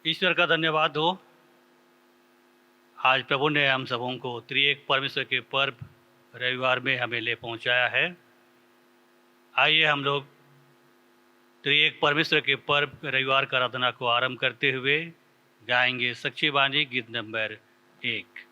ईश्वर का धन्यवाद हो। आज प्रभु ने हम सबों को त्रिएक परमेश्वर के पर्व रविवार में हमें ले पहुंचाया है। आइए हम लोग त्रिएक परमेश्वर के पर्व रविवार का आराधना को आरंभ करते हुए गाएंगे सच्ची बानी गीत नंबर 1।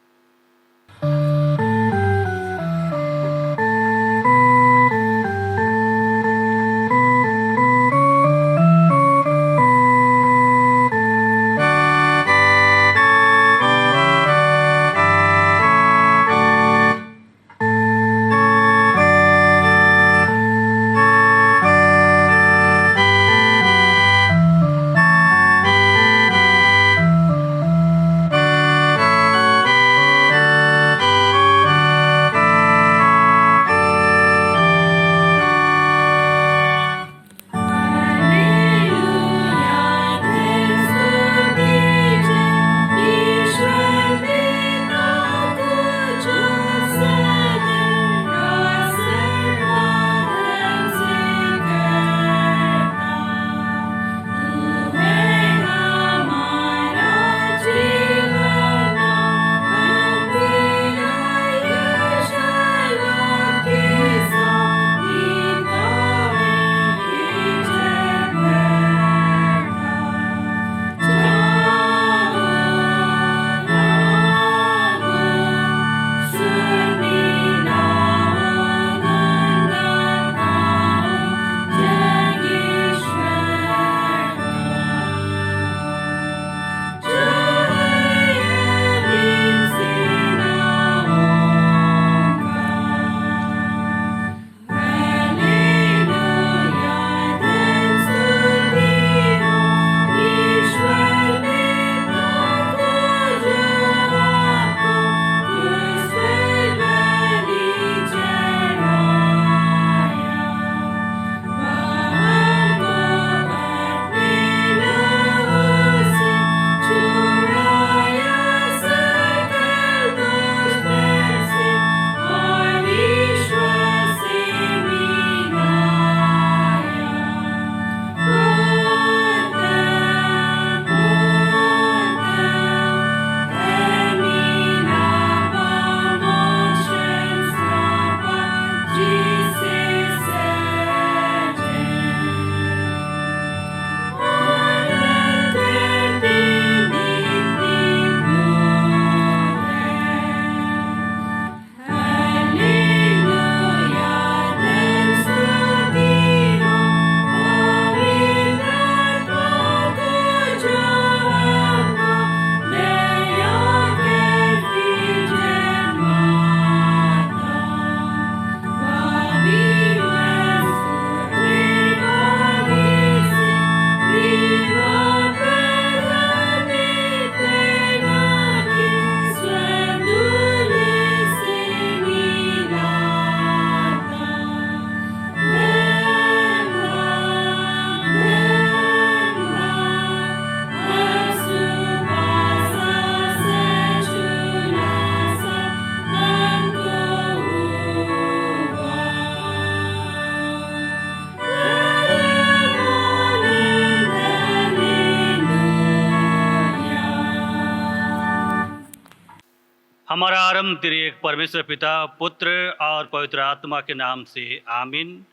हमारा आरंभ त्रिएक परमेश्वर पिता, पुत्र और पवित्र आत्मा के नाम से आमीन।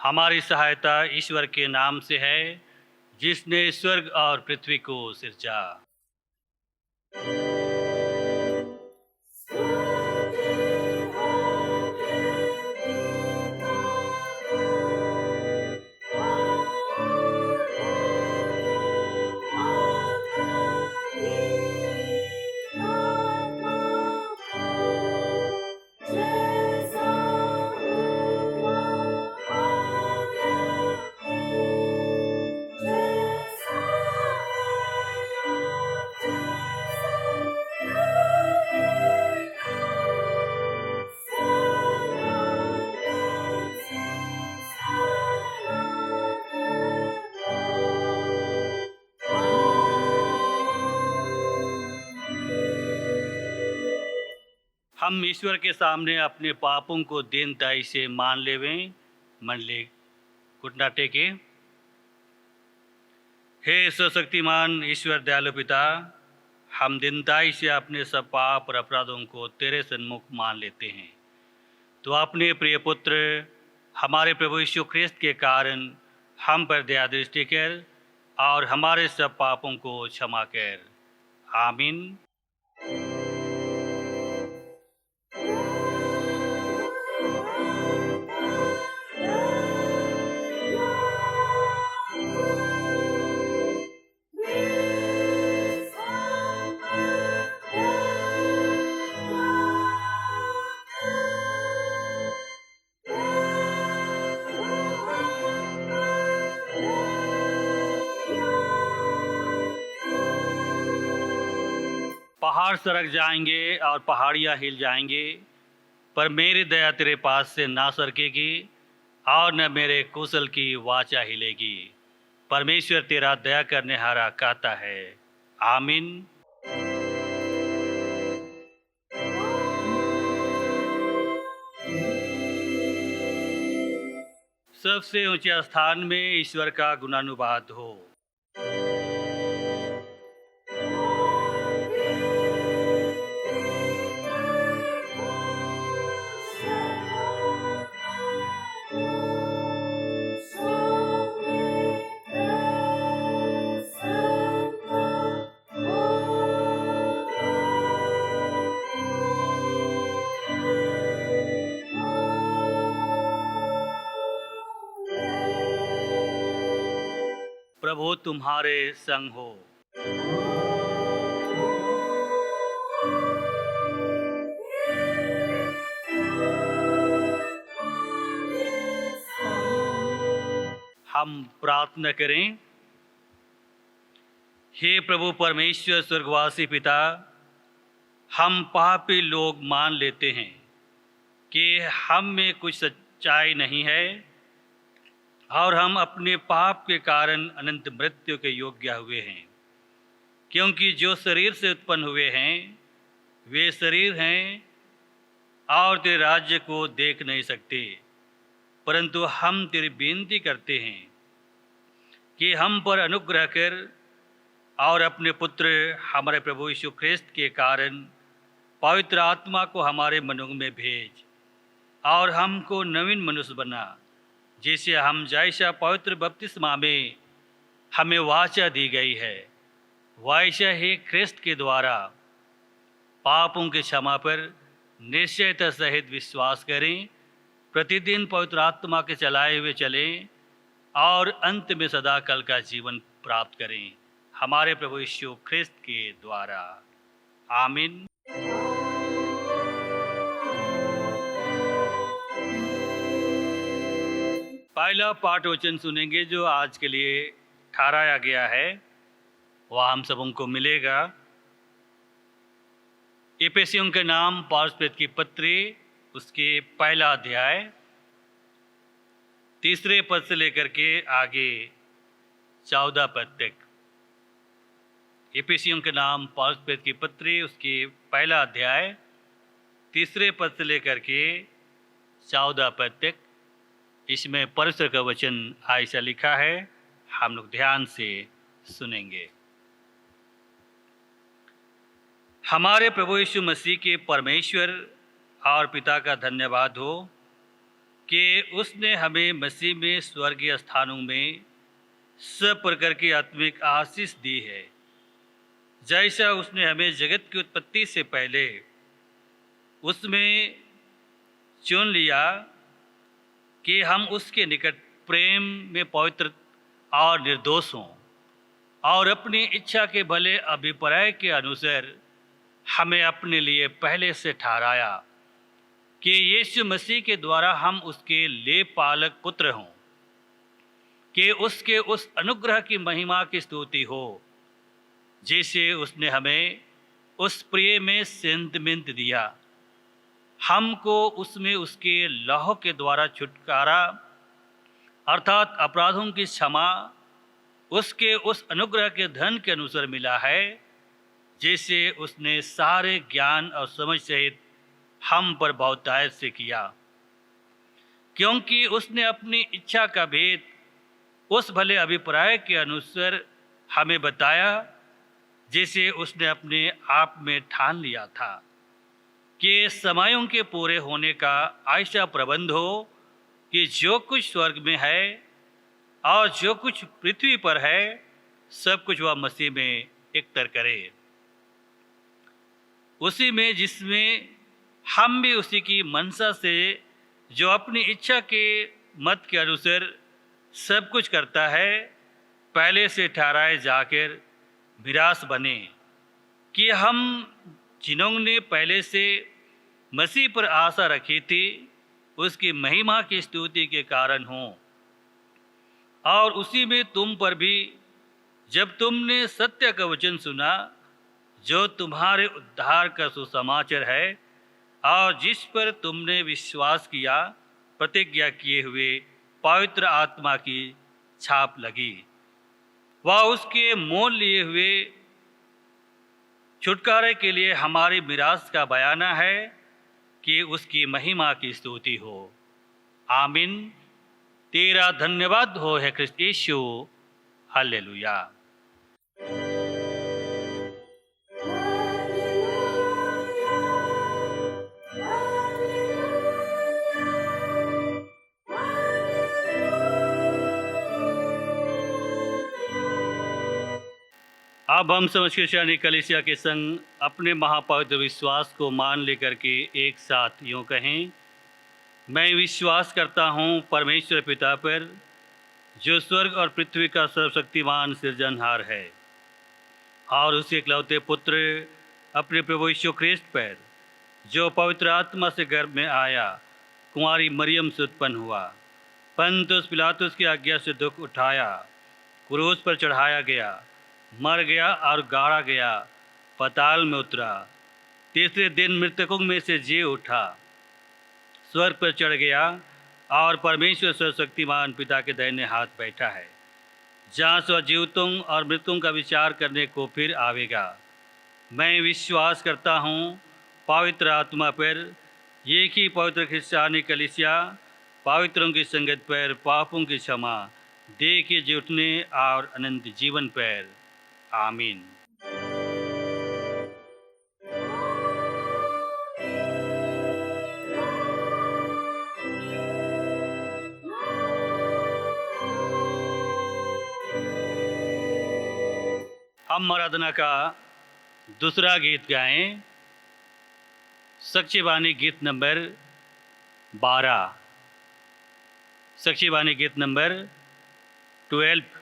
हमारी सहायता ईश्वर के नाम से है, जिसने स्वर्ग और पृथ्वी को सिरजा। हम ईश्वर के सामने अपने पापों को दीनताई से मान लेवें। मन ले घुटना टेके। हे सर्वशक्तिमान ईश्वर दयालु पिता, हम दीनताई से अपने सब पाप और अपराधों को तेरे सन्मुख मान लेते हैं। तो अपने प्रिय पुत्र हमारे प्रभु यीशु ख्रिस्त के कारण हम पर दया दृष्टि कर और हमारे सब पापों को क्षमा कर। आमीन। पहाड़ सरक जाएंगे और पहाड़ियाँ हिल जाएंगे, पर मेरी दया तेरे पास से ना सरकेगी और न मेरे कुशल की वाचा हिलेगी। परमेश्वर तेरा दया करने हारा कहता है। आमीन। सबसे ऊंचे स्थान में ईश्वर का गुणानुवाद हो। प्रभु तुम्हारे संग हो। हम प्रार्थना करें। हे प्रभु परमेश्वर स्वर्गवासी पिता, हम पापी लोग मान लेते हैं कि हम में कुछ सच्चाई नहीं है और हम अपने पाप के कारण अनंत मृत्यु के योग्य हुए हैं, क्योंकि जो शरीर से उत्पन्न हुए हैं वे शरीर हैं और तेरे राज्य को देख नहीं सकते। परंतु हम तेरी बेनती करते हैं कि हम पर अनुग्रह कर और अपने पुत्र हमारे प्रभु यीशु ख्रिस्त के कारण पवित्र आत्मा को हमारे मनों में भेज और हमको नवीन मनुष्य बना, जिसे हम जैसा पवित्र बपतिस्मा में हमें वाचा दी गई है वैसा ही ख्रिस्त के द्वारा पापों की क्षमा पर निश्चयता सहित विश्वास करें, प्रतिदिन पवित्र आत्मा के चलाए हुए चलें और अंत में सदा कल का जीवन प्राप्त करें, हमारे प्रभु यीशु ख्रिस्त के द्वारा। आमीन। पहला पाठ वचन सुनेंगे जो आज के लिए ठहराया गया है, वह हम सबों को मिलेगा। इफिसियों के नाम पौलुस की पत्री उसके पहला अध्याय 3 पद से लेकर के आगे 14 पद तक। इफिसियों के नाम पौलुस की पत्री उसके पहला अध्याय 3 पद से लेकर के 14 पद तक। इसमें परमेश्वर का वचन ऐसा लिखा है, हम लोग ध्यान से सुनेंगे। हमारे प्रभु यीशु मसीह के परमेश्वर और पिता का धन्यवाद हो कि उसने हमें मसीह में स्वर्गीय स्थानों में सब प्रकार की आत्मिक आशीष दी है, जैसा उसने हमें जगत की उत्पत्ति से पहले उसमें चुन लिया कि हम उसके निकट प्रेम में पवित्र और निर्दोष हों, और अपनी इच्छा के भले अभिप्राय के अनुसार हमें अपने लिए पहले से ठहराया कि यीशु मसीह के द्वारा हम उसके ले पालक पुत्र हों, कि उसके उस अनुग्रह की महिमा की स्तुति हो जिसे उसने हमें उस प्रिय में सेंतमेंट दिया। हमको उसमें उसके लहू के द्वारा छुटकारा अर्थात अपराधों की क्षमा उसके उस अनुग्रह के धन के अनुसार मिला है, जिसे उसने सारे ज्ञान और समझ सहित हम पर बहुतायत से किया, क्योंकि उसने अपनी इच्छा का भेद उस भले अभिप्राय के अनुसार हमें बताया, जैसे उसने अपने आप में ठान लिया था कि समयों के पूरे होने का ऐसा प्रबंध हो कि जो कुछ स्वर्ग में है और जो कुछ पृथ्वी पर है, सब कुछ वह मसीह में एकतर करे। उसी में जिसमें हम भी उसी की मनसा से, जो अपनी इच्छा के मत के अनुसार सब कुछ करता है, पहले से ठहराए जाकर विरास बने, कि हम जिन्होंने पहले से मसीह पर आशा रखी थी उसकी महिमा की स्तुति के कारण हों। और उसी में तुम पर भी, जब तुमने सत्य का वचन सुना जो तुम्हारे उद्धार का सुसमाचार है और जिस पर तुमने विश्वास किया, प्रतिज्ञा किए हुए पवित्र आत्मा की छाप लगी। वह उसके मोल लिए हुए छुटकारे के लिए हमारी मिरास का बयाना है कि उसकी महिमा की स्तुति हो। आमीन। तेरा धन्यवाद हो है क्रिस्त यीशु। हालेलुया। अब हम समझ क्रिश्चियनी कलीसिया के संग अपने महापवित्र विश्वास को मान लेकर के एक साथ यूँ कहें, मैं विश्वास करता हूँ परमेश्वर पिता पर, जो स्वर्ग और पृथ्वी का सर्वशक्तिमान सृजनहार है, और उसके इकलौते पुत्र अपने प्रभु यीशु ख्रिस्त पर, जो पवित्र आत्मा से गर्भ में आया, कुंवारी मरियम से उत्पन्न हुआ, पंतुस पिलातुस की आज्ञा से दुख उठाया, क्रूस पर चढ़ाया गया, मर गया और गाड़ा गया, पाताल में उतरा, तीसरे दिन मृतकों में से जी उठा, स्वर्ग पर चढ़ गया और परमेश्वर सर्वशक्तिमान पिता के दाहिने हाथ बैठा है, जहाँ से जीवितों और मृतकों का विचार करने को फिर आवेगा। मैं विश्वास करता हूँ पवित्र आत्मा पर, एक ही पवित्र क्रिश्चियनी कलीसिया, पवित्रों की संगत पर, पापों की क्षमा, देह के जी उठने और अनंत जीवन पर। आमीन। हम आराधना का दूसरा गीत गाएं, साक्षीवाणी गीत नंबर 12, साक्षीवाणी गीत नंबर 12।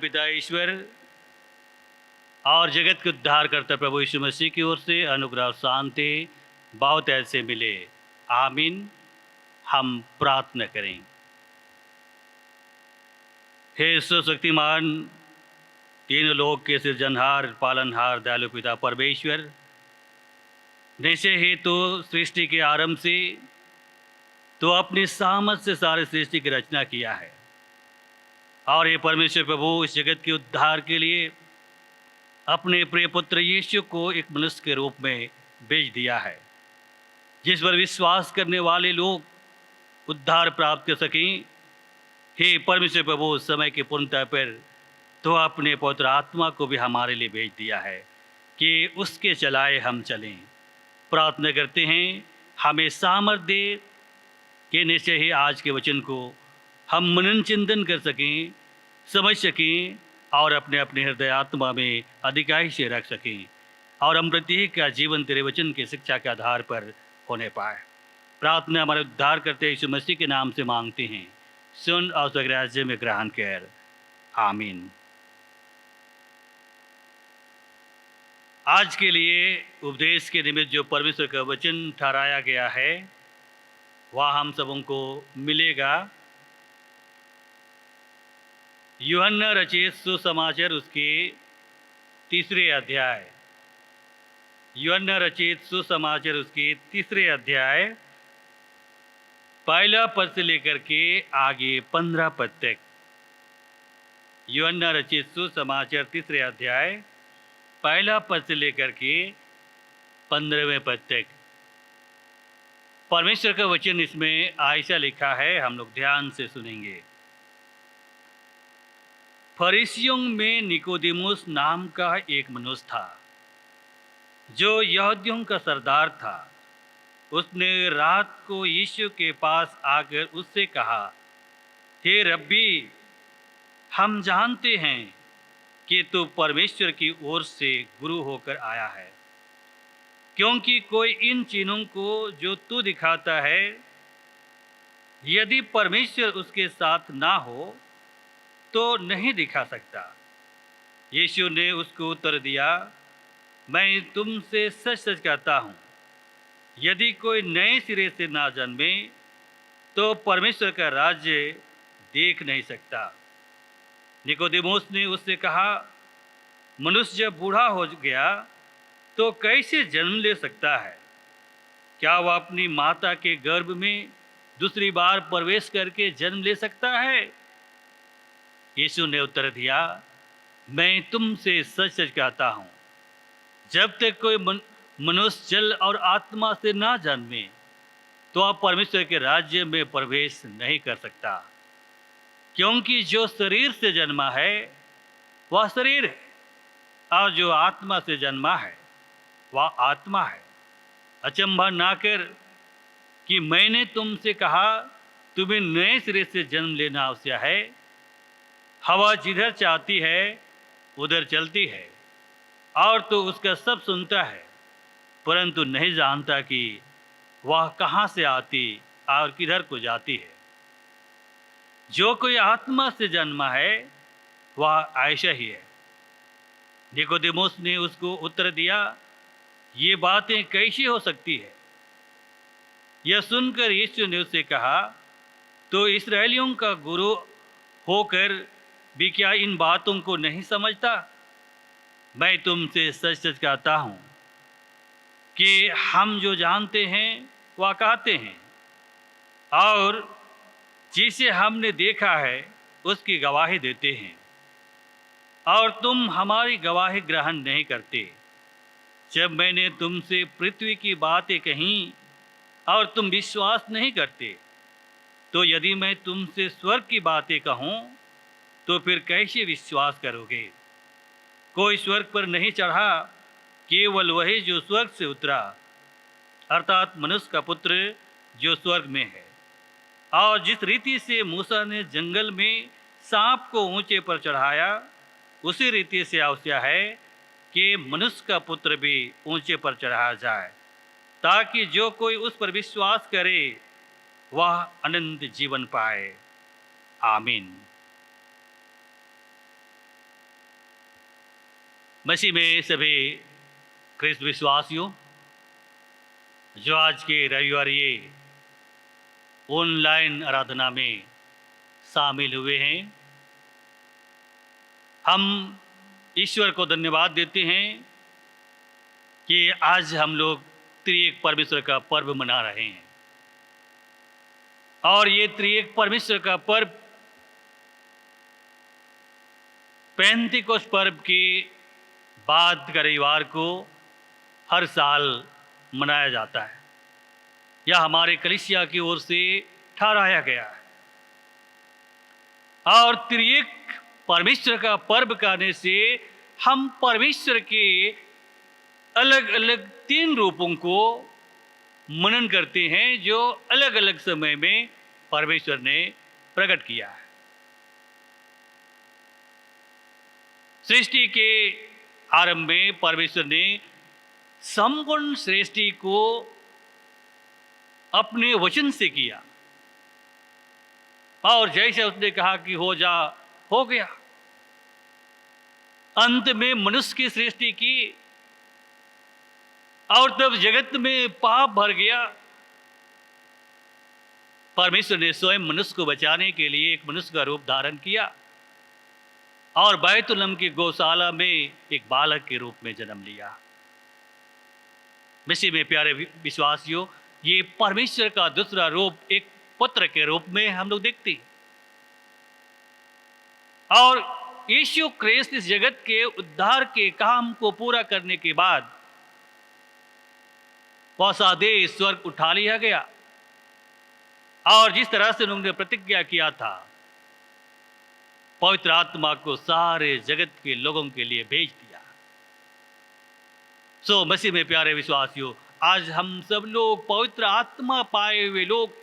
पिता ईश्वर और जगत के उद्धार करता प्रभु यीशु मसीह की ओर से अनुग्रह और शांति बहुत ऐसे मिले। आमीन। हम प्रार्थना करें। हे सर्वशक्तिमान, तीनों लोक के सृजनहार, पालनहार, दयालु पिता परमेश्वर, निश्चय ही तो सृष्टि के आरंभ से तो अपनी सामर्थ से सारे सृष्टि की रचना किया है और ये परमेश्वर प्रभु इस जगत के उद्धार के लिए अपने प्रिय पुत्र यीशु को एक मनुष्य के रूप में भेज दिया है, जिस पर विश्वास करने वाले लोग उद्धार प्राप्त कर सकें। हे परमेश्वर प्रभु, समय की पूर्णता पर तो अपने पवित्र आत्मा को भी हमारे लिए भेज दिया है कि उसके चलाए हम चलें। प्रार्थना करते हैं हमें सामर्थ्य दे कि निश्चय ही आज के वचन को हम मनन चिंतन कर सकें, समझ सकें और अपने अपने हृदय आत्मा में अधिकाई से रख सकें और हम प्रत्येक का जीवन तेरे वचन की शिक्षा के आधार पर होने पाए। प्रार्थना हमारे उद्धार करते यीशु मसीह के नाम से मांगते हैं, सुन और स्वर्ग राज्य में ग्रहण कर। आमीन। आज के लिए उपदेश के निमित्त जो परमेश्वर का वचन ठहराया गया है वह हम सबों को मिलेगा। यूहन्ना रचित सुसमाचार उसके तीसरे अध्याय, यूहन्ना रचित सुसमाचार उसके तीसरे अध्याय पहला पद से लेकर के आगे 15 पद तक। यूहन्ना रचित सुसमाचार तीसरे अध्याय पहला पद से लेकर के 15वें पद तक परमेश्वर का वचन इसमें ऐसा लिखा है, हम लोग ध्यान से सुनेंगे। फरीसियों में निकोदेमुस नाम का एक मनुष्य था जो यहूदियों का सरदार था। उसने रात को यीशु के पास आकर उससे कहा, हे रब्बी, हम जानते हैं कि तू परमेश्वर की ओर से गुरु होकर आया है, क्योंकि कोई इन चिन्हों को जो तू दिखाता है यदि परमेश्वर उसके साथ ना हो तो नहीं दिखा सकता। यीशु ने उसको उत्तर दिया, मैं तुमसे सच सच कहता हूँ, यदि कोई नए सिरे से ना जन्मे तो परमेश्वर का राज्य देख नहीं सकता। निकोदेमुस ने उससे कहा, मनुष्य जब बूढ़ा हो गया तो कैसे जन्म ले सकता है? क्या वह अपनी माता के गर्भ में दूसरी बार प्रवेश करके जन्म ले सकता है? यीशु ने उत्तर दिया, मैं तुमसे सच सच कहता हूँ, जब तक कोई मनुष्य जल और आत्मा से ना जन्मे तो आप परमेश्वर के राज्य में प्रवेश नहीं कर सकता। क्योंकि जो शरीर से जन्मा है वह शरीर है और जो आत्मा से जन्मा है वह आत्मा है। अचंभा ना कर कि मैंने तुमसे कहा तुम्हें नए सिरे से जन्म लेना आवश्यक है। हवा जिधर चाहती है उधर चलती है और तो उसका सब सुनता है, परंतु नहीं जानता कि वह कहाँ से आती और किधर को जाती है। जो कोई आत्मा से जन्मा है वह ऐसा ही है। निकोदेमुस ने उसको उत्तर दिया, ये बातें कैसी हो सकती है? यह सुनकर यीशु ने उससे कहा, तो इस्राएलियों का गुरु होकर भी क्या इन बातों को नहीं समझता? मैं तुमसे सच सच कहता हूँ कि हम जो जानते हैं वह कहते हैं और जिसे हमने देखा है उसकी गवाही देते हैं, और तुम हमारी गवाही ग्रहण नहीं करते। जब मैंने तुमसे पृथ्वी की बातें कहीं और तुम विश्वास नहीं करते, तो यदि मैं तुमसे स्वर्ग की बातें कहूँ तो फिर कैसे विश्वास करोगे? कोई स्वर्ग पर नहीं चढ़ा, केवल वही जो स्वर्ग से उतरा, अर्थात मनुष्य का पुत्र जो स्वर्ग में है। और जिस रीति से मूसा ने जंगल में सांप को ऊंचे पर चढ़ाया, उसी रीति से आवश्यक है कि मनुष्य का पुत्र भी ऊंचे पर चढ़ाया जाए, ताकि जो कोई उस पर विश्वास करे वह अनंत जीवन पाए। आमीन। मसीह में सभी ख्रिस्त विश्वासियों जो आज के रविवार ये ऑनलाइन आराधना में शामिल हुए हैं, हम ईश्वर को धन्यवाद देते हैं कि आज हम लोग त्रिएक परमेश्वर का पर्व मना रहे हैं। और ये त्रिएक परमेश्वर का पर्व पेंतिकोस्त पर्व के बाद का रविवार को हर साल मनाया जाता है। यह हमारे कलीसिया की ओर से ठहराया गया है। और त्रिएक परमेश्वर का पर्व करने से हम परमेश्वर के अलग अलग 3 रूपों को मनन करते हैं जो अलग अलग समय में परमेश्वर ने प्रकट किया है। सृष्टि के आरंभ में परमेश्वर ने संपूर्ण सृष्टि को अपने वचन से किया और जैसे उसने कहा कि हो जा, हो गया। अंत में मनुष्य की सृष्टि की और तब जगत में पाप भर गया। परमेश्वर ने स्वयं मनुष्य को बचाने के लिए एक मनुष्य का रूप धारण किया और बैतुलहम की गौशाला में एक बालक के रूप में जन्म लिया। मसीह में प्यारे विश्वासियों, ये परमेश्वर का दूसरा रूप एक पुत्र के रूप में हम लोग देखते हैं। और यीशु ख्रिस्त इस जगत के उद्धार के काम को पूरा करने के बाद वह सादे स्वर्ग उठा लिया गया और जिस तरह से उन्होंने प्रतिज्ञा किया था, पवित्र आत्मा को सारे जगत के लोगों के लिए भेज दिया। सो मसीह में प्यारे विश्वासियों, आज हम सब लोग पवित्र आत्मा पाए हुए लोग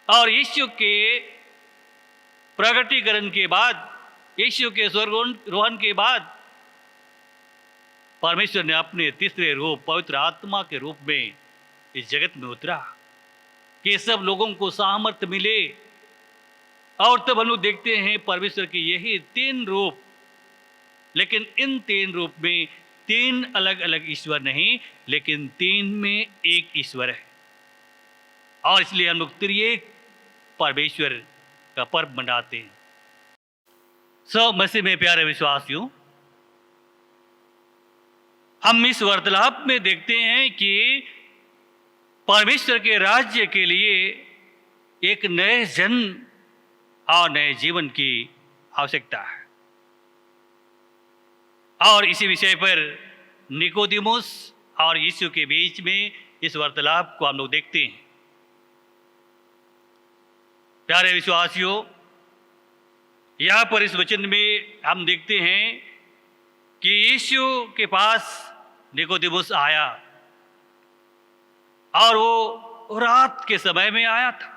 और यीशु के प्रगटीकरण के बाद, यीशु के स्वर्गारोहण के बाद परमेश्वर ने अपने तीसरे रूप पवित्र आत्मा के रूप में इस जगत में उतरा कि सब लोगों को सामर्थ्य मिले। और तब हम लोग देखते हैं परमेश्वर की यही 3 रूप, लेकिन इन 3 रूप में 3 अलग अलग ईश्वर नहीं, लेकिन 3 में एक ईश्वर है। और इसलिए हम लोग त्रिएक परमेश्वर का पर्व मनाते हैं। सब मसीह में प्यारे विश्वासियों, हम इस वार्तालाप में देखते हैं कि परमेश्वर के राज्य के लिए एक नए जन्म और नए जीवन की आवश्यकता है। और इसी विषय पर निकोदेमुस और यीशु के बीच में इस वार्तालाप को हम लोग देखते हैं। प्यारे विश्वासियों, यहाँ पर इस वचन में हम देखते हैं कि यीशु के पास निकोदेमुस आया और वो रात के समय में आया था।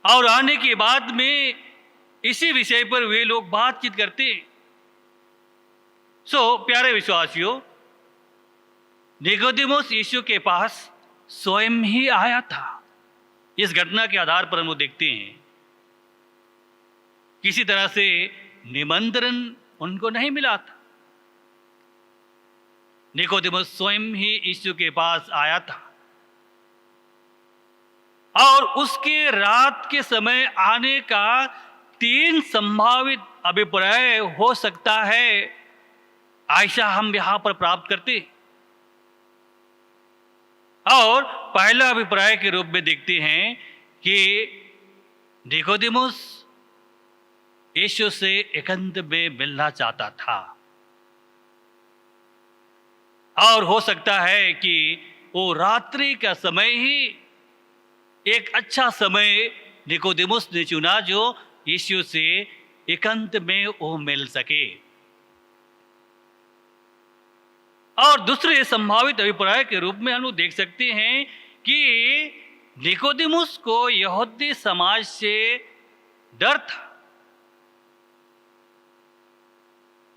और आने के बाद में इसी विषय पर वे लोग बातचीत करते। सो प्यारे विश्वासियों, निकोदेमुस यीशु के पास स्वयं ही आया था। इस घटना के आधार पर हम लोग देखते हैं किसी तरह से निमंत्रण उनको नहीं मिला था। निकोदेमुस स्वयं ही यीशु के पास आया था और उसके रात के समय आने का 3 संभावित अभिप्राय हो सकता है, ऐसा हम यहां पर प्राप्त करते। और पहला अभिप्राय के रूप में देखते हैं कि निकोदेमुस यीशु से एकांत में मिलना चाहता था। और हो सकता है कि वो रात्रि का समय ही एक अच्छा समय निकोदेमुस ने चुना जो यीशु से एकांत में वो मिल सके। और दूसरे संभावित अभिप्राय के रूप में हम लोग देख सकते हैं कि निकोदेमुस को यहूदी समाज से डर था।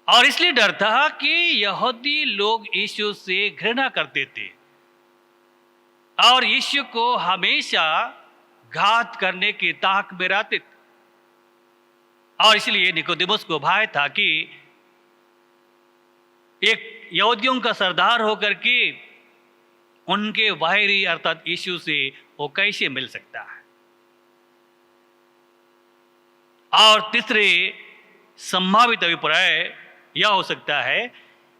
और इसलिए डर था कि यहूदी लोग यीशु से घृणा करते थे और यीशु को हमेशा घात करने की ताक में रहते थे। और इसलिए निकोदेमुस को भय था कि एक यहूदियों का सरदार होकर के उनके बाहरी अर्थात यीशु से वो कैसे मिल सकता है। और तीसरे संभावित अभिप्राय यह हो सकता है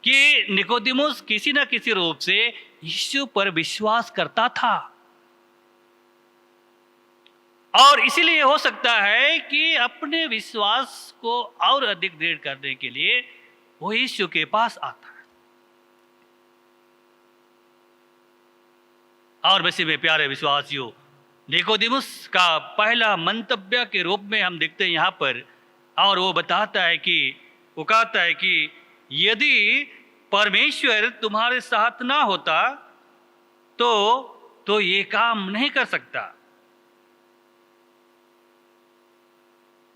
कि निकोदेमुस किसी न किसी रूप से यीशु पर विश्वास करता था और इसलिए हो सकता है कि अपने विश्वास को और अधिक दृढ़ करने के लिए वो यीशु के पास आता है। और मसीह में प्यारे विश्वासियों, निकोदेमुस का पहला मंतव्य के रूप में हम देखते हैं यहाँ पर, और वो बताता है कि वो कहता है कि यदि परमेश्वर तुम्हारे साथ ना होता तो ये काम नहीं कर सकता।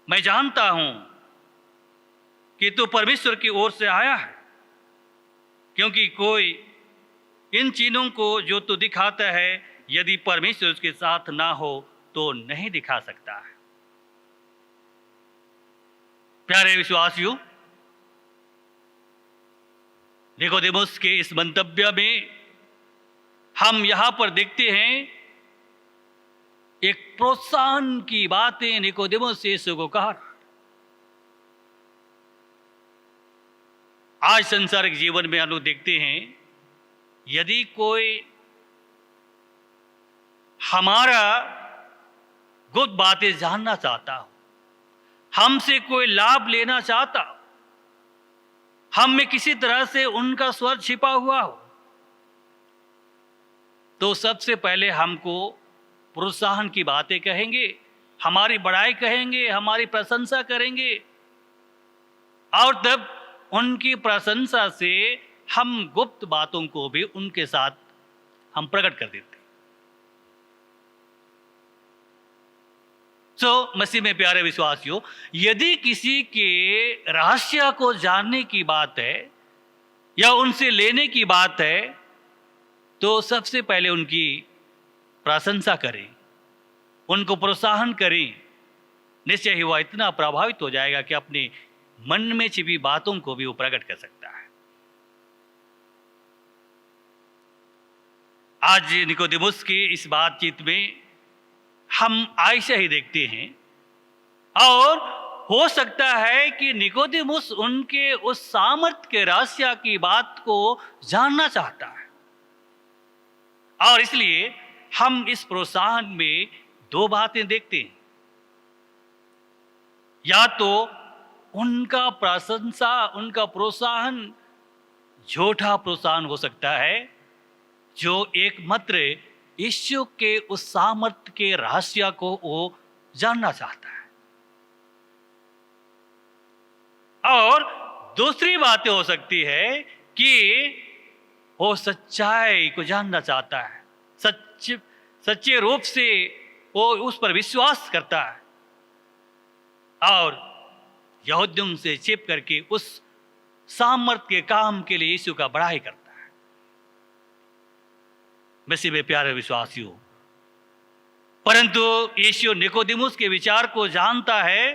मैं जानता हूं कि तू परमेश्वर की ओर से आया है, क्योंकि कोई इन चीजों को जो तू दिखाता है यदि परमेश्वर उसके साथ ना हो तो नहीं दिखा सकता है। प्यारे विश्वासियों, निकोदेमुस के इस मंतव्य में हम यहां पर देखते हैं एक प्रोत्साहन की बातें निकोदेमुस यीशु को कहा। आज संसारिक जीवन में हम लोग देखते हैं, यदि कोई हमारा गुप्त बातें जानना चाहता हो, हमसे कोई लाभ लेना चाहता हो, हम में किसी तरह से उनका स्वर छिपा हुआ हो, तो सबसे पहले हमको प्रोत्साहन की बातें कहेंगे, हमारी बड़ाई कहेंगे, हमारी प्रशंसा करेंगे, और तब उनकी प्रशंसा से हम गुप्त बातों को भी उनके साथ हम प्रकट कर देते। मसीह में प्यारे विश्वासियों, यदि किसी के रहस्य को जानने की बात है या उनसे लेने की बात है, तो सबसे पहले उनकी प्रशंसा करें, उनको प्रोत्साहन करें। निश्चय ही वह इतना प्रभावित हो जाएगा कि अपने मन में छिपी बातों को भी वो प्रकट कर सकता है। आज निकोदेमुस की इस बातचीत में हम ऐसे ही देखते हैं, और हो सकता है कि निकोदेमुस उनके उस सामर्थ्य के रहस्य की बात को जानना चाहता है, और इसलिए हम इस प्रोत्साहन में दो बातें देखते हैं। या तो उनका प्रशंसा, उनका प्रोत्साहन झूठा प्रोत्साहन हो सकता है, जो एकमात्र यीशु के उस सामर्थ्य के रहस्य को वो जानना चाहता है। और दूसरी बात हो सकती है कि वो सच्चाई को जानना चाहता है, सच्चे रूप से वो उस पर विश्वास करता है, और यहूदियों से छिप करके उस सामर्थ्य के काम के लिए यीशु का बड़ाई करता है। मसीह में प्यारे विश्वासियों, परंतु यीशु निकोदेमुस के विचार को जानता है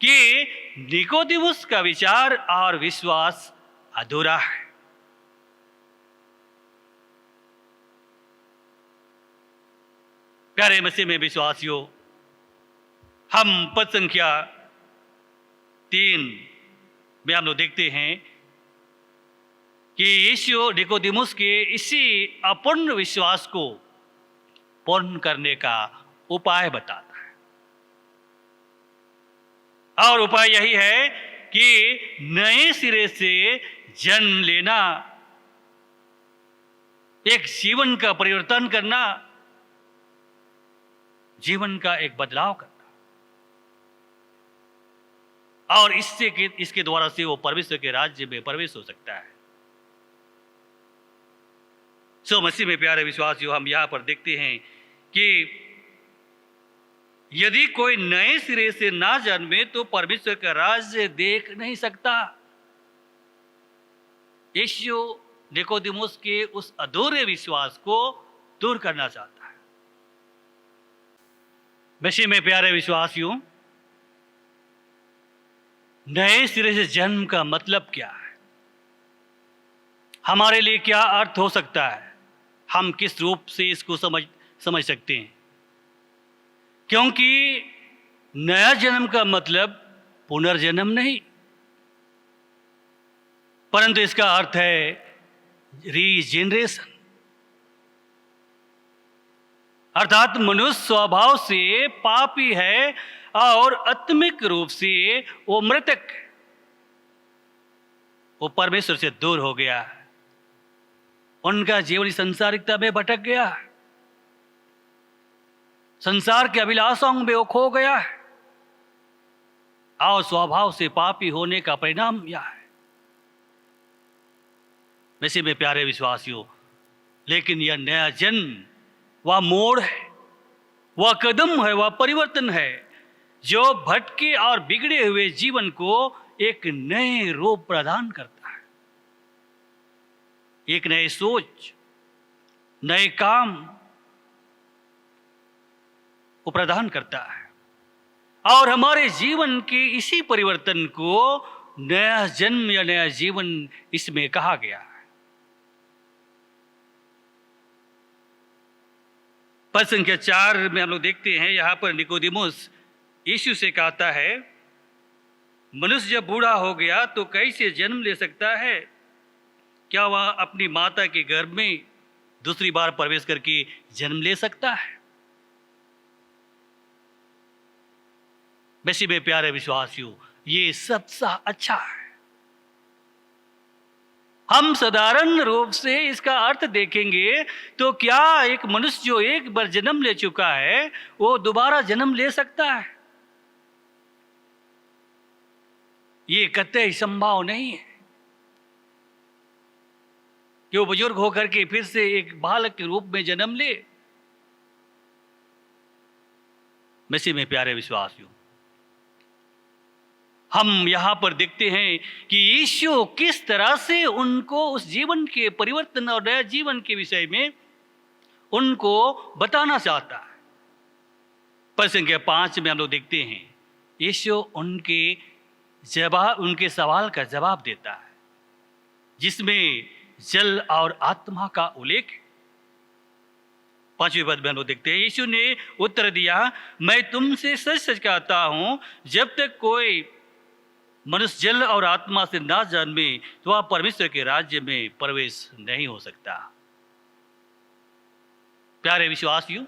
कि निकोदेमुस का विचार और विश्वास अधूरा है। प्यारे मसीह में विश्वासियों, हम पद संख्या 3 में हम लोग देखते हैं कि यीशु निकोदेमुस के इसी अपूर्ण विश्वास को पूर्ण करने का उपाय बताता है, और उपाय यही है कि नए सिरे से जन्म लेना, एक जीवन का परिवर्तन करना, जीवन का एक बदलाव करना, और इसके द्वारा से वो परमेश्वर के राज्य में प्रवेश हो सकता है। मसीह में प्यारे विश्वासियों, हम यहां पर देखते हैं कि यदि कोई नए सिरे से ना जन्मे तो परमेश्वर का राज्य देख नहीं सकता। यीशु निकोदेमुस के उस अधूरे विश्वास को दूर करना चाहता है। मसीह में प्यारे विश्वासियों, नए सिरे से जन्म का मतलब क्या है, हमारे लिए क्या अर्थ हो सकता है, हम किस रूप से इसको समझ सकते हैं। क्योंकि नया जन्म का मतलब पुनर्जन्म नहीं, परंतु इसका अर्थ है रीजेनरेशन। अर्थात मनुष्य स्वभाव से पापी है और आत्मिक रूप से वो मृतक, वो परमेश्वर से दूर हो गया, उनका जीवन संसारिकता में भटक गया, संसार के अभिलाषाओं में वो खो गया है और स्वभाव से पापी होने का परिणाम यह है। वैसे में प्यारे विश्वासियों, लेकिन यह नया जन्म वह मोड़ है, वह कदम है, वह परिवर्तन है जो भटके और बिगड़े हुए जीवन को एक नए रूप प्रदान करता है, एक नए सोच, नए काम को प्रदान करता है। और हमारे जीवन के इसी परिवर्तन को नया जन्म या नया जीवन इसमें कहा गया है। पद संख्या 4 में हम लोग देखते हैं, यहां पर निकोदेमुस यीशु से कहता है, मनुष्य जब बूढ़ा हो गया तो कैसे जन्म ले सकता है? क्या वह अपनी माता के गर्भ में दूसरी बार प्रवेश करके जन्म ले सकता है? वैसे में प्यारे विश्वासियों, ये सबसे अच्छा है। हम साधारण रूप से इसका अर्थ देखेंगे तो क्या एक मनुष्य जो एक बार जन्म ले चुका है वो दोबारा जन्म ले सकता है? ये कतई संभव नहीं है कि वो बुजुर्ग होकर के फिर से एक बालक के रूप में जन्म ले। मसीह में प्यारे विश्वासियों, हम यहां पर देखते हैं कि यीशु किस तरह से उनको उस जीवन के परिवर्तन और नया जीवन के विषय में उनको बताना चाहता है। पद संख्या 5 में हम लोग देखते हैं, यीशु उनके सवाल का जवाब देता है, जिसमें जल और आत्मा का उल्लेख है। 5वें पद में हम लोग देखते हैं, यीशु ने उत्तर दिया, मैं तुमसे सच सच कहता हूं, जब तक कोई मनुष्य जल और आत्मा से ना जन्मे तो वह परमेश्वर के राज्य में प्रवेश नहीं हो सकता। प्यारे विश्वासियों,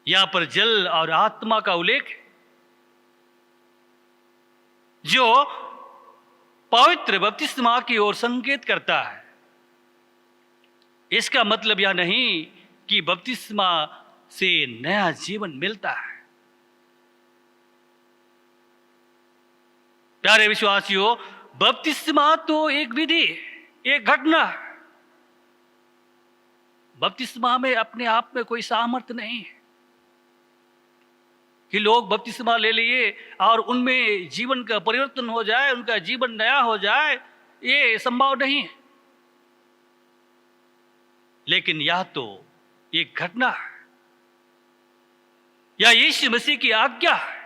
यहां पर जल और आत्मा का उल्लेख जो पवित्र बपतिस्मा की ओर संकेत करता है। इसका मतलब यह नहीं कि बपतिस्मा से नया जीवन मिलता है। प्यारे विश्वासियों, बपतिस्मा तो एक विधि, एक घटना। बपतिस्मा में अपने आप में कोई सामर्थ्य नहीं है कि लोग बपतिस्मा ले लिए और उनमें जीवन का परिवर्तन हो जाए, उनका जीवन नया हो जाए, ये संभव नहीं है। लेकिन यह तो एक घटना है, या यीशु मसीह की आज्ञा है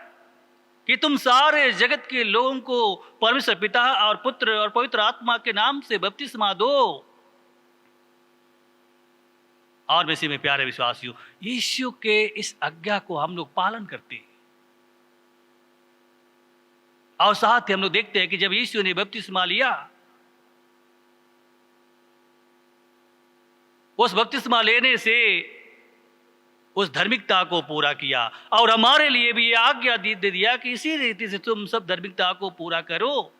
कि तुम सारे जगत के लोगों को परमेश्वर पिता और पुत्र और पवित्र आत्मा के नाम से बपतिस्मा दो। और वैसे में प्यारे विश्वासियों, यीशु के इस आज्ञा को हम लोग पालन करते हैं। और साथ ही हम लोग देखते हैं कि जब यीशु ने बपतिस्मा लिया, उस बपतिस्मा लेने से उस धार्मिकता को पूरा किया और हमारे लिए भी ये आज्ञा दे दिया कि इसी रीति से तुम सब धार्मिकता को पूरा करो।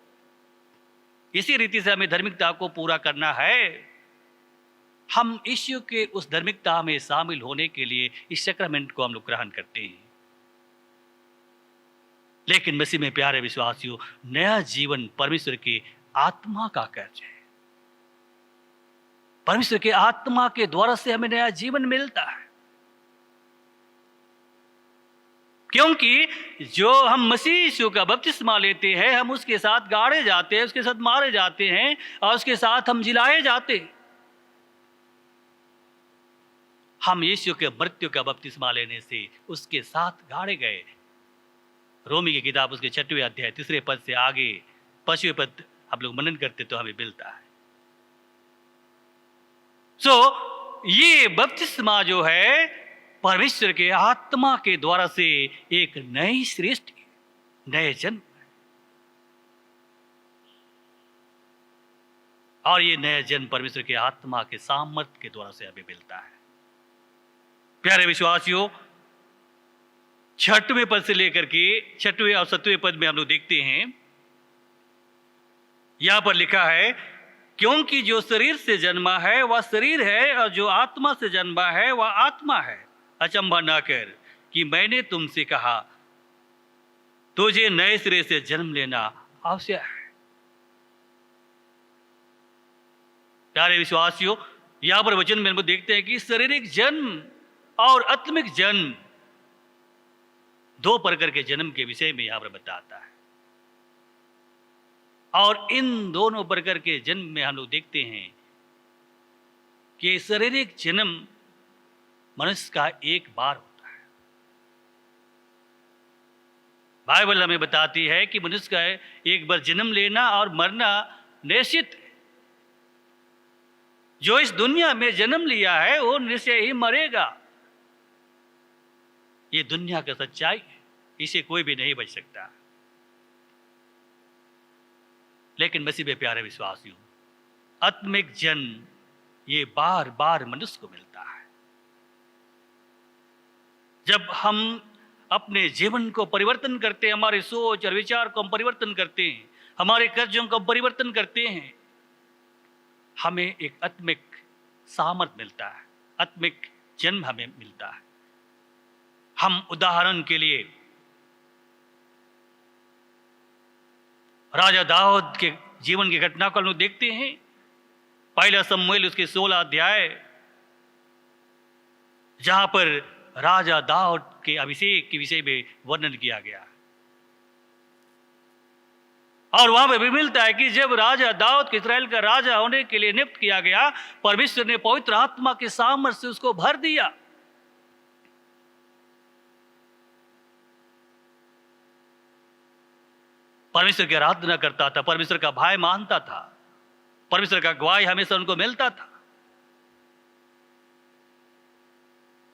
इसी रीति से हमें धार्मिकता को पूरा करना है। हम यीशु के उस धार्मिकता में शामिल होने के लिए इस सैक्रामेंट को हम लोग ग्रहण करते हैं। लेकिन मसीह में प्यारे विश्वासियों, नया जीवन परमेश्वर की आत्मा का कार्य है। परमेश्वर के आत्मा के द्वारा से हमें नया जीवन मिलता है, क्योंकि जो हम मसीह यीशु का बपतिस्मा लेते हैं, हम उसके साथ गाड़े जाते हैं, उसके साथ मारे जाते हैं और उसके साथ हम जिलाए जाते हैं। हम यीशु के मृत्यु का बपतिस्मा लेने से उसके साथ गाड़े गए, रोमी की किताब उसके 6वें अध्याय 3 पद से आगे 5वें पद आप लोग मनन करते तो हमें मिलता है। ये बपतिस्मा जो है परमेश्वर के आत्मा के द्वारा से एक नई सृष्टि, नए जन्म, और ये नया जन्म परमेश्वर के आत्मा के सामर्थ्य के द्वारा से हमें मिलता है। प्यारे विश्वासियों, 6वें पद से लेकर के 6वें और 7वें पद में हम लोग देखते हैं, यहां पर लिखा है, क्योंकि जो शरीर से जन्मा है वह शरीर है और जो आत्मा से जन्मा है वह आत्मा है। अचंभा ना कर कि मैंने तुमसे कहा तुझे नए सिरे से जन्म लेना आवश्यक है। प्यारे विश्वासियों, यहां पर वचन में हम देखते हैं कि शारीरिक जन्म और आत्मिक जन्म, 2 प्रकार के जन्म के विषय में यहां पर बताता है। और इन दोनों प्रकार के जन्म में हम लोग देखते हैं कि शारीरिक जन्म मनुष्य का एक बार होता है। बाइबल हमें बताती है कि मनुष्य का एक बार जन्म लेना और मरना निश्चित है। जो इस दुनिया में जन्म लिया है वो निश्चय ही मरेगा। ये दुनिया का सच्चाई है, इसे कोई भी नहीं बच सकता। लेकिन मसीह में प्यारे विश्वासियों, आत्मिक जन्म ये बार बार मनुष्य को मिलता है। जब हम अपने जीवन को परिवर्तन करते हैं, हमारे सोच और विचार को हम परिवर्तन करते हैं, हमारे कर्जों को परिवर्तन करते हैं, हमें एक आत्मिक सामर्थ मिलता है, आत्मिक जन्म हमें मिलता है। हम उदाहरण के लिए राजा दाऊद के जीवन की घटना को हम लोग देखते हैं। पहला शमूएल उसके 16 अध्याय, जहां पर राजा दाऊद के अभिषेक के विषय में वर्णन किया गया। और वहां पर भी मिलता है कि जब राजा दाऊद इस्राएल का राजा होने के लिए नियुक्त किया गया, परमेश्वर ने पवित्र आत्मा के सामर्थ्य से उसको भर दिया। परमेश्वर की आराधना करता था, परमेश्वर का भय मानता था, परमेश्वर का गवाही हमेशा उनको मिलता था।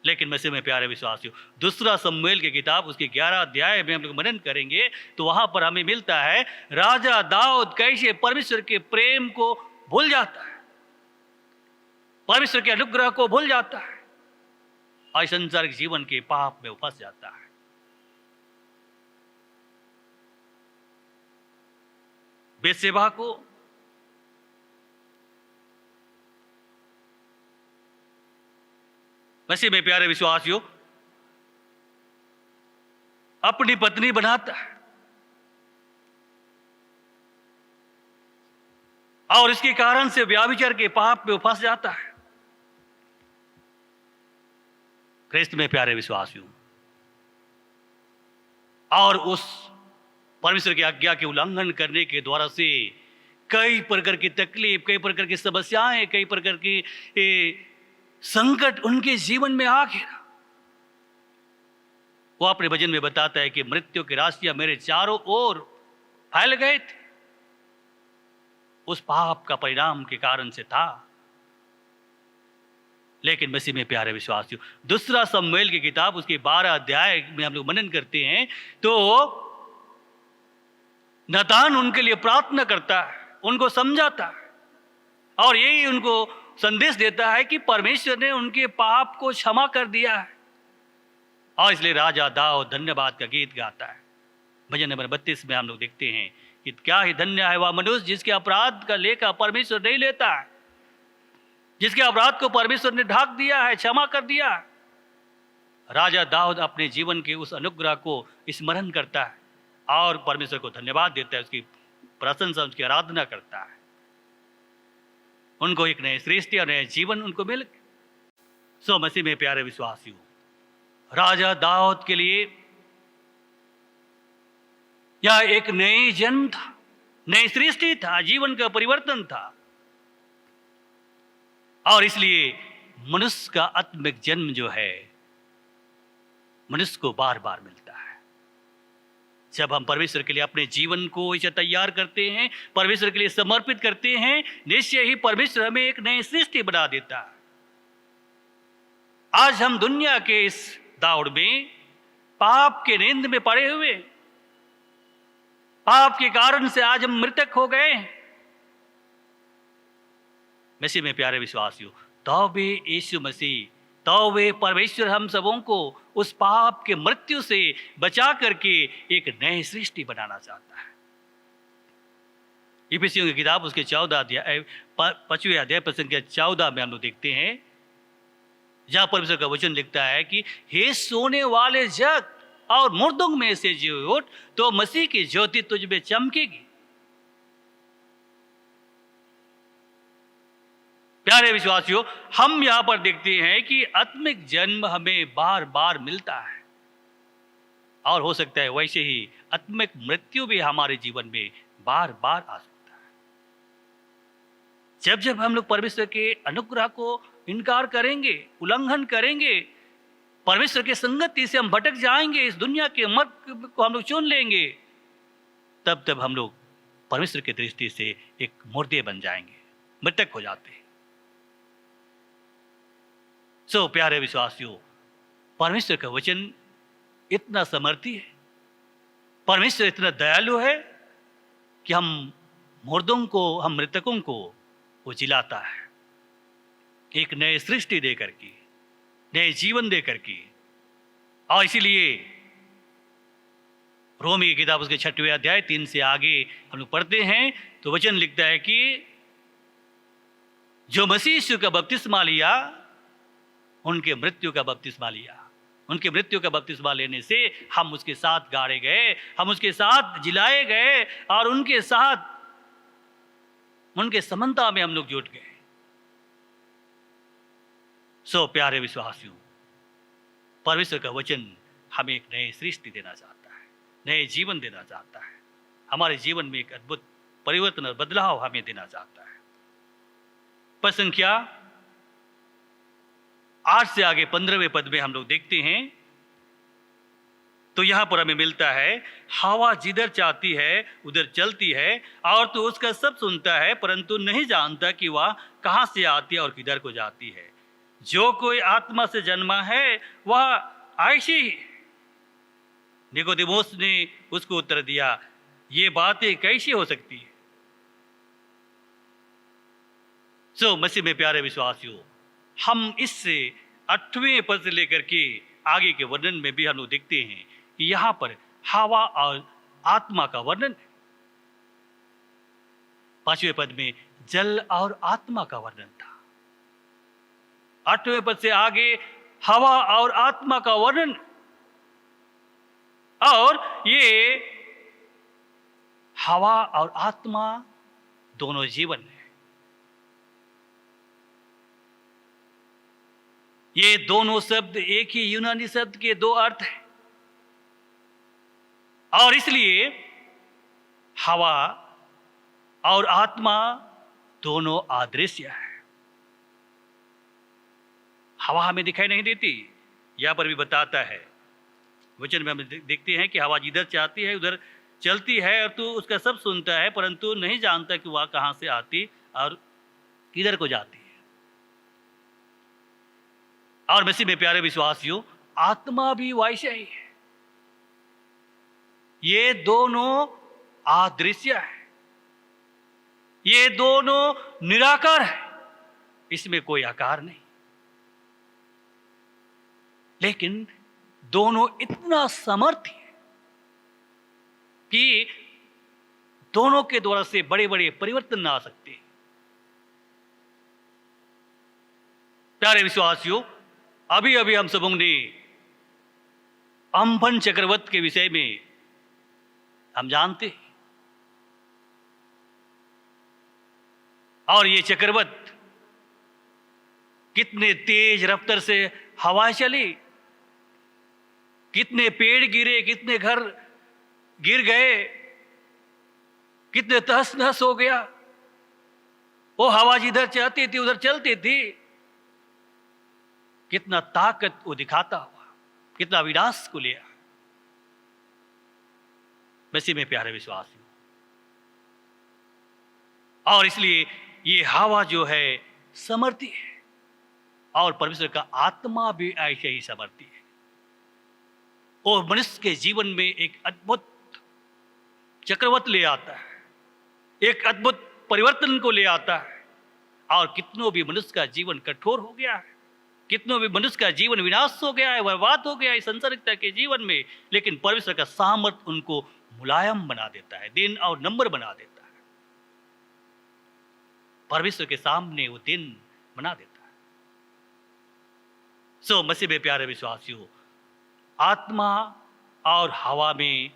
लेकिन मसीह में प्यारे विश्वासियों, 2 शमूएल की किताब उसके 11 अध्याय में हम लोग मनन करेंगे तो वहां पर हमें मिलता है राजा दाऊद कैसे परमेश्वर के प्रेम को भूल जाता है, परमेश्वर के अनुग्रह को भूल जाता है और संसारिक जीवन के पाप में फंस जाता है। बेसेबा को मसीह में प्यारे विश्वासियों अपनी पत्नी बनाता है और इसके कारण से व्याभिचार के पाप में फंस जाता है। ख्रिस्त में प्यारे विश्वासियों, और उस परमेश्वर की आज्ञा के उल्लंघन करने के द्वारा से कई प्रकार की तकलीफ, कई प्रकार की समस्याएं, कई प्रकार की संकट उनके जीवन में आ घेरा। वो अपने भजन में बताता है कि मृत्यु की राशियां मेरे चारों ओर फैल गए थे, उस पाप का परिणाम के कारण से था। लेकिन मसीह में प्यारे विश्वासियों, 2 शमूएल की किताब उसके 12 अध्याय में हम लोग मनन करते हैं तो नातान उनके लिए प्रार्थना करता है, उनको समझाता है और यही उनको संदेश देता है कि परमेश्वर ने उनके पाप को क्षमा कर दिया है। और इसलिए राजा दाऊद धन्यवाद का गीत गाता है। भजन नंबर 32 में हम लोग देखते हैं कि क्या ही धन्य है वह मनुष्य जिसके अपराध का लेखा परमेश्वर नहीं लेता है, जिसके अपराध को परमेश्वर ने ढाक दिया है, क्षमा कर दिया है। राजा दाऊद अपने जीवन के उस अनुग्रह को स्मरण करता है और परमेश्वर को धन्यवाद देता है, उसकी प्रशंसा, उसकी आराधना करता है। उनको एक नए सृष्टि और नए जीवन उनको मिल गए। सो मसीह में प्यारे विश्वासियों, राजा दाऊद के लिए यह एक नई जन्म था, नई सृष्टि था, जीवन का परिवर्तन था। और इसलिए मनुष्य का आत्मिक जन्म जो है मनुष्य को बार बार मिलता है। जब हम परमेश्वर के लिए अपने जीवन को इसे तैयार करते हैं, परमेश्वर के लिए समर्पित करते हैं, निश्चय ही परमेश्वर हमें एक नई सृष्टि बना देता है। आज हम दुनिया के इस दौड़ में पाप के नींद में पड़े हुए, पाप के कारण से आज हम मृतक हो गए। मसीह में प्यारे विश्वासियों, तौबे यीशु मसीह, तौबे परमेश्वर हम सबों को उस पाप के मृत्यु से बचा करके एक नई सृष्टि बनाना चाहता है। इफिसियों की किताब उसके 14 अध्याय 5वें अध्याय प्रसंग 14 में हम लोग देखते हैं, जहां परमेश्वर का वचन लिखता है कि हे सोने वाले जग और मुर्दों में से जी उठ, तो मसीह की ज्योति तुझ में चमकेगी। प्यारे विश्वासियों, हम यहां पर देखते हैं कि आत्मिक जन्म हमें बार बार मिलता है, और हो सकता है वैसे ही आत्मिक मृत्यु भी हमारे जीवन में बार बार आ सकता है। जब जब हम लोग परमेश्वर के अनुग्रह को इनकार करेंगे, उल्लंघन करेंगे, परमेश्वर के संगति से हम भटक जाएंगे, इस दुनिया के मार्ग को हम लोग चुन लेंगे, तब तब हम लोग परमेश्वर की दृष्टि से एक मुर्दे बन जाएंगे, मृतक हो जाते हैं। सो प्यारे विश्वासियों, परमेश्वर का वचन इतना समर्थी है, परमेश्वर इतना दयालु है कि हम मुर्दों को, हम मृतकों को वो जिलाता है, एक नए सृष्टि दे करके, नए जीवन दे करके। और इसीलिए रोमी की किताब उसके 6वें अध्याय 3 से आगे हम लोग पढ़ते हैं तो वचन लिखता है कि जो मसीह यीशु का बपतिस्मा लिया, उनके मृत्यु का बपतिस्मा लिया, उनके मृत्यु का बपतिस्मा लेने से हम उसके साथ गाड़े गए, हम उसके साथ जिलाए गए, और उनके साथ, उनके समानता में हम लोग जुट गए। सो प्यारे विश्वासियों, परमेश्वर का वचन हमें एक नई सृष्टि देना चाहता है, नए जीवन देना चाहता है, हमारे जीवन में एक अद्भुत परिवर्तन और बदलाव हमें देना चाहता है। पद संख्या 8 से आगे 15वें पद में हम लोग देखते हैं तो यहां पर हमें मिलता है, हवा जिधर चाहती है उधर चलती है, और तो उसका सब सुनता है, परंतु नहीं जानता कि वह कहां से आती है और किधर को जाती है। जो कोई आत्मा से जन्मा है वह ऐसी ही। निकोदेमोस ने उसको उत्तर दिया, ये बातें कैसी हो सकती है? सो मसीह में प्यारे विश्वासियों, हम इससे 8वें पद से लेकर के आगे के वर्णन में भी हम लोग देखते हैं कि यहां पर हवा और आत्मा का वर्णन है। 5वें पद में जल और आत्मा का वर्णन था, 8वें पद से आगे हवा और आत्मा का वर्णन, और ये हवा और आत्मा दोनों जीवन है। ये दोनों शब्द एक ही यूनानी शब्द के दो अर्थ हैं, और इसलिए हवा और आत्मा दोनों अदृश्य है। हवा हमें दिखाई नहीं देती, यहां पर भी बताता है, वचन में हम देखते हैं कि हवा जिधर चाहती है उधर चलती है, और तू उसका सब सुनता है, परंतु नहीं जानता कि वह कहां से आती और किधर को जाती है। और मसीह में प्यारे विश्वासियों, आत्मा भी वैसे ही है। ये दोनों अदृश्य है, ये दोनों निराकार है, इसमें कोई आकार नहीं, लेकिन दोनों इतना समर्थ है कि दोनों के द्वारा से बड़े बड़े परिवर्तन आ सकते हैं। प्यारे विश्वासियों, अभी अभी हम सबों ने अम्फन चक्रवात के विषय में हम जानते हैं, और ये चक्रवात कितने तेज रफ्तार से हवा चली, कितने पेड़ गिरे, कितने घर गिर गए, कितने तहस नहस हो गया। वो हवा जिधर चाहती थी उधर चलती थी। कितना ताकत वो दिखाता हुआ, कितना विनाश को लिया। मसीह में प्यारे विश्वासियों, और इसलिए ये हवा जो है समर्थी है, और परमेश्वर का आत्मा भी ऐसे ही समर्थी है। और मनुष्य के जीवन में एक अद्भुत चक्रवत ले आता है, एक अद्भुत परिवर्तन को ले आता है। और कितनों भी मनुष्य का जीवन कठोर हो गया है, कितनों भी मनुष्य का जीवन विनाश हो गया है, बर्बाद हो गया है संसारिकता के जीवन में, लेकिन परमेश्वर का सामर्थ उनको मुलायम बना देता है, दिन और नंबर बना देता है। परमेश्वर के सामने वो दिन बना देता है। सो मसीह में प्यारे विश्वासियों, आत्मा और हवा में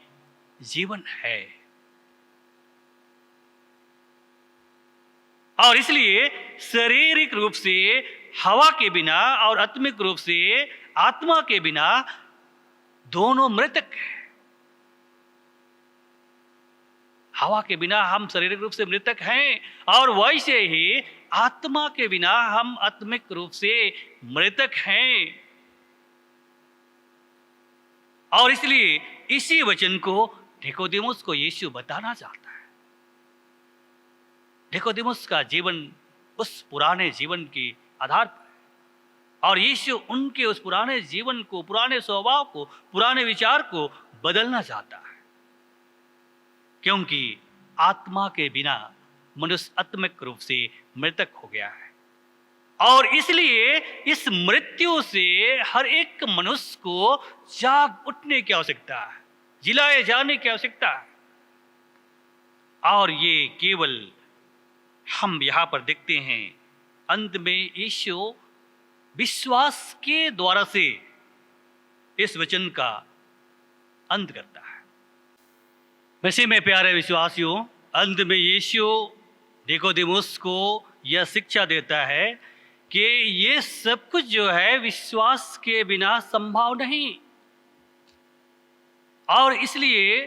जीवन है, और इसलिए शारीरिक रूप से हवा के बिना और आत्मिक रूप से आत्मा के बिना दोनों मृतक हैं। हवा के बिना हम शारीरिक रूप से मृतक हैं, और वैसे ही आत्मा के बिना हम आत्मिक रूप से मृतक हैं। और इसलिए इसी वचन को निकोदेमुस को यीशु बताना चाहता है। निकोदेमुस का जीवन उस पुराने जीवन के आधार पर है, और यीशु उनके उस पुराने जीवन को, पुराने स्वभाव को, पुराने विचार को बदलना चाहता है। क्योंकि आत्मा के बिना मनुष्य आत्मिक रूप से मृतक हो गया है, और इसलिए इस मृत्यु से हर एक मनुष्य को जाग उठने की आवश्यकता है, जिलाए जाने की आवश्यकता है। और ये केवल हम यहां पर देखते हैं, अंत में यीशु विश्वास के द्वारा से इस वचन का अंत करता है। मसीह में प्यारे विश्वासियों, अंत में यीशु निकोदेमुस को यह शिक्षा देता है कि ये सब कुछ जो है विश्वास के बिना संभव नहीं, और इसलिए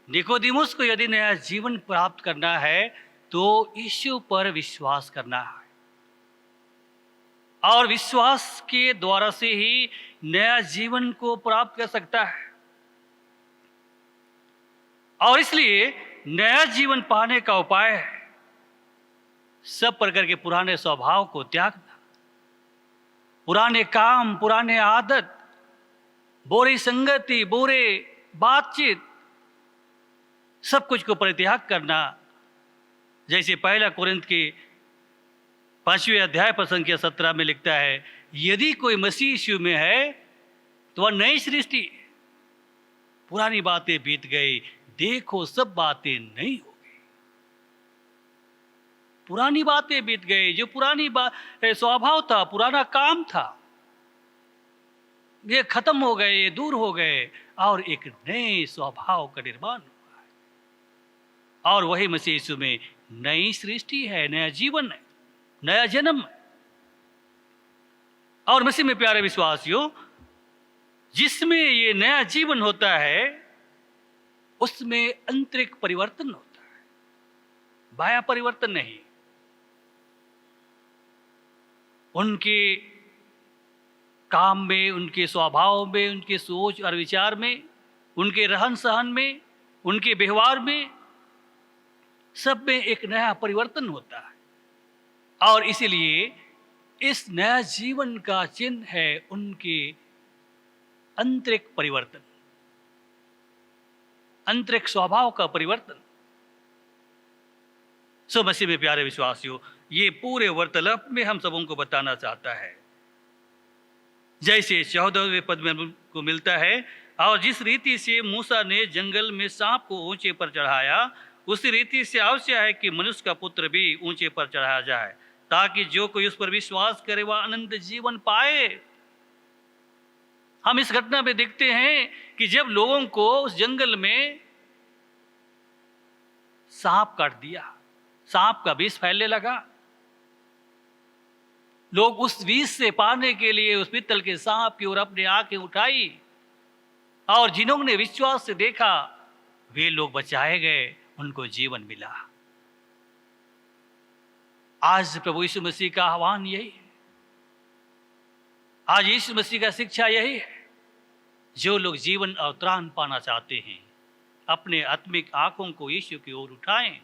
निकोदेमुस को यदि नया जीवन प्राप्त करना है तो यीशु पर विश्वास करना है, और विश्वास के द्वारा से ही नया जीवन को प्राप्त कर सकता है। और इसलिए नया जीवन पाने का उपाय है सब प्रकार के पुराने स्वभाव को त्यागना, पुराने काम, पुराने आदत, बुरी संगति, बुरे बातचीत, सब कुछ को परित्याग करना। जैसे पहला कुरिन्थ के 5वें अध्याय पर संख्या 17 में लिखता है, यदि कोई मसीह यीशु में है तो वह नई सृष्टि, पुरानी बातें बीत गई, देखो सब बातें नई हो गई। पुरानी बातें बीत गई, जो पुरानी स्वभाव था, पुराना काम था, ये खत्म हो गए, ये दूर हो गए, और एक नए स्वभाव का निर्माण हुआ है। और वही मसीह यीशु में नई सृष्टि है, नया जीवन है, नया जन्म है। और मसीह में प्यारे विश्वासियों, जिसमें ये नया जीवन होता है उसमें आंतरिक परिवर्तन होता है, बाह्य परिवर्तन नहीं। उनके काम में, उनके स्वभाव में, उनके सोच और विचार में, उनके रहन सहन में, उनके व्यवहार में, सब में एक नया परिवर्तन होता है। और इसीलिए इस नया जीवन का चिन्ह है उनके आंतरिक परिवर्तन, आंतरिक स्वभाव का परिवर्तन। सो मसीह में प्यारे विश्वासियों, ये पूरे वार्तालाप में हम सबों को बताना चाहता है, जैसे 14वें पद में को मिलता है, और जिस रीति से मूसा ने जंगल में सांप को ऊंचे पर चढ़ाया, उसी रीति से आवश्यक है कि मनुष्य का पुत्र भी ऊंचे पर चढ़ाया जाए, ताकि जो कोई उस पर विश्वास करे वह अनंत जीवन पाए। हम इस घटना में देखते हैं कि जब लोगों को उस जंगल में सांप काट दिया, सांप का विष फैलने लगा, लोग उस विष से पाने के लिए उस पीतल के सांप की ओर अपनी आंखें उठाई, और जिन्होंने विश्वास से देखा वे लोग बचाए गए, उनको जीवन मिला। आज प्रभु यीशु मसीह का आह्वान यही है, आज यीशु मसीह का शिक्षा यही है। जो लोग जीवन और त्राण पाना चाहते हैं अपने आत्मिक आंखों को यीशु की ओर उठाएं,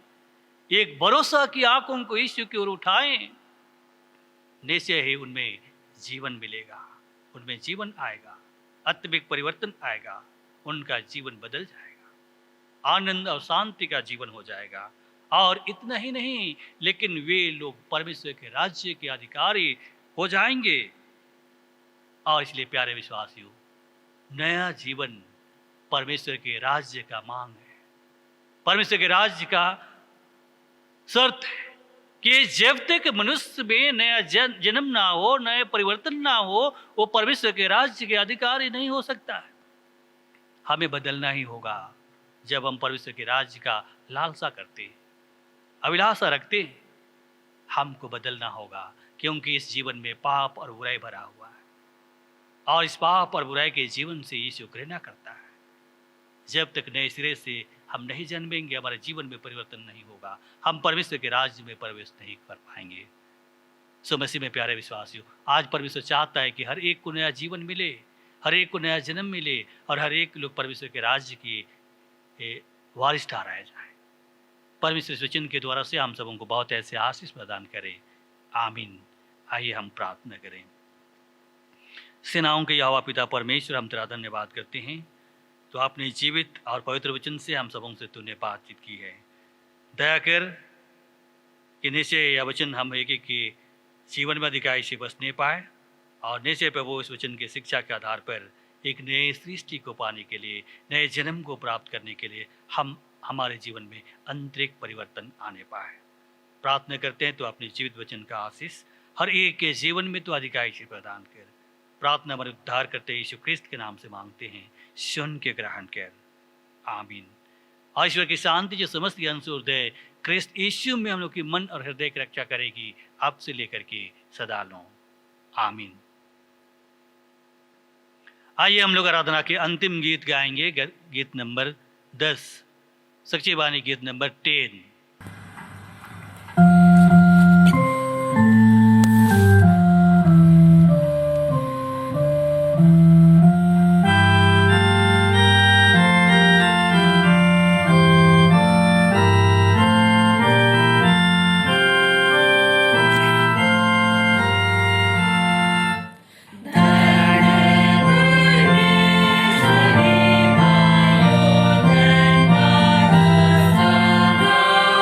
एक भरोसा की आंखों को यीशु की ओर उठाएं। निश्चय ही उनमें जीवन मिलेगा, उनमें जीवन आएगा, आत्मिक परिवर्तन आएगा, उनका जीवन बदल जाएगा, आनंद और शांति का जीवन हो जाएगा। और इतना ही नहीं, लेकिन वे लोग परमेश्वर के राज्य के अधिकारी हो जाएंगे। और इसलिए प्यारे विश्वासियों, नया जीवन परमेश्वर के राज्य का मांग है, परमेश्वर के राज्य का शर्त है कि जब तक मनुष्य में नया जन्म ना हो, नए परिवर्तन ना हो, वो परमेश्वर के राज्य के अधिकारी नहीं हो सकता है। हमें बदलना ही होगा। जब हम परमेश्वर के राज्य का लालसा करते हैं, अभिलाषा रखते हैं, हमको बदलना होगा, क्योंकि इस जीवन में पाप और बुराई भरा हुआ है, और इस पाप और बुराई के जीवन से यीशु घृणा करता है। जब तक नए सिरे से हम नहीं जन्मेंगे, हमारे जीवन में परिवर्तन नहीं होगा, हम परमेश्वर के राज्य में प्रवेश नहीं कर पाएंगे। सो मसीह में प्यारे विश्वासियों, आज परमेश्वर चाहता है कि हर एक को नया जीवन मिले, हर एक को नया जन्म मिले, और हर एक लोग परमेश्वर के राज्य की वारिस ठहराया जाए। परमेश्वर वचन के द्वारा से हम सबों को बहुत ऐसे आशीष प्रदान करे। आमीन। आइए हम प्रार्थना करें। सेनाओं के यहोवा पिता परमेश्वर, हम तेरा धन्यवाद करते हैं। तो आपने जीवित और पवित्र वचन से हम सबों से तूने बातचीत की है। दया कर कि निश्चय यह वचन हम एक एक के जीवन में अधिकाई से बसने पाए, और निश्चय प्रभु इस वचन की शिक्षा के आधार पर एक नए सृष्टि को पाने के लिए, नए जन्म को प्राप्त करने के लिए हम हमारे जीवन में आंतरिक परिवर्तन आने पाए। प्रार्थना करते हैं तो अपने जीवित वचन का आशीष हर एक के जीवन में तो अधिकाई से प्रदान कर। प्रार्थना हमारे उद्धार करते यीशु ख्रिस्त के नाम से मांगते हैं, सुन के ग्रहण कर। आमीन। और ईश्वर की शांति जो समस्त हृदय ख्रिस्त यीशु में हम लोग की मन और हृदय की रक्षा करेगी, अब से लेकर के सदा लो। आमीन। आइए हम लोग आराधना के अंतिम गीत गाएंगे, गीत नंबर 10, सच्ची बानी गीत नंबर 10। Bye.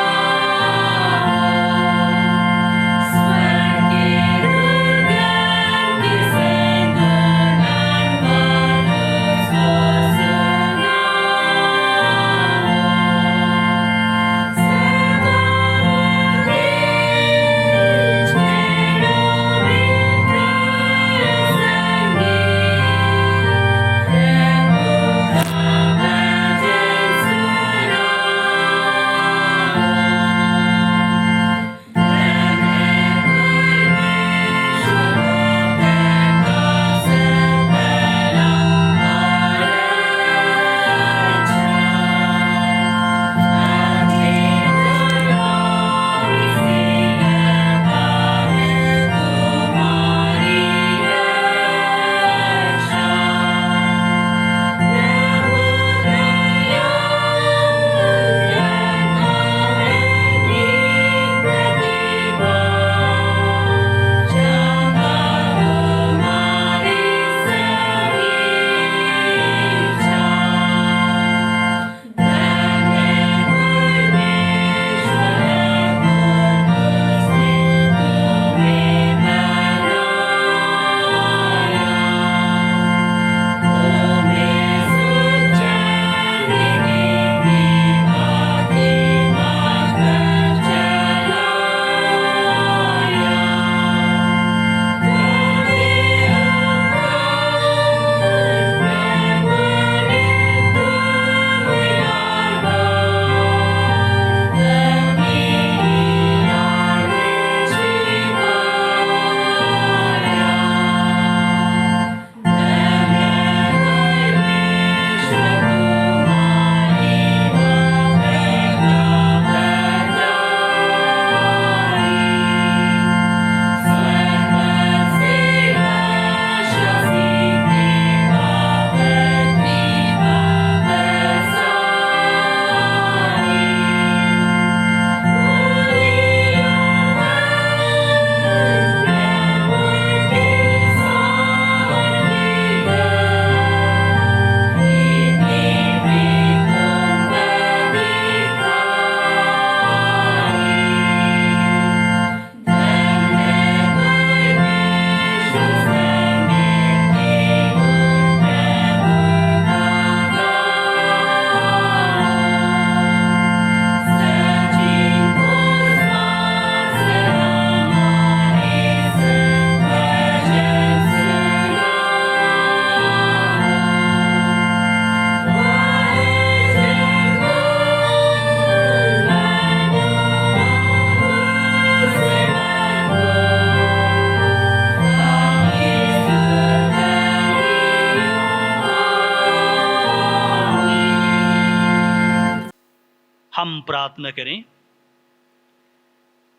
प्रार्थना करें।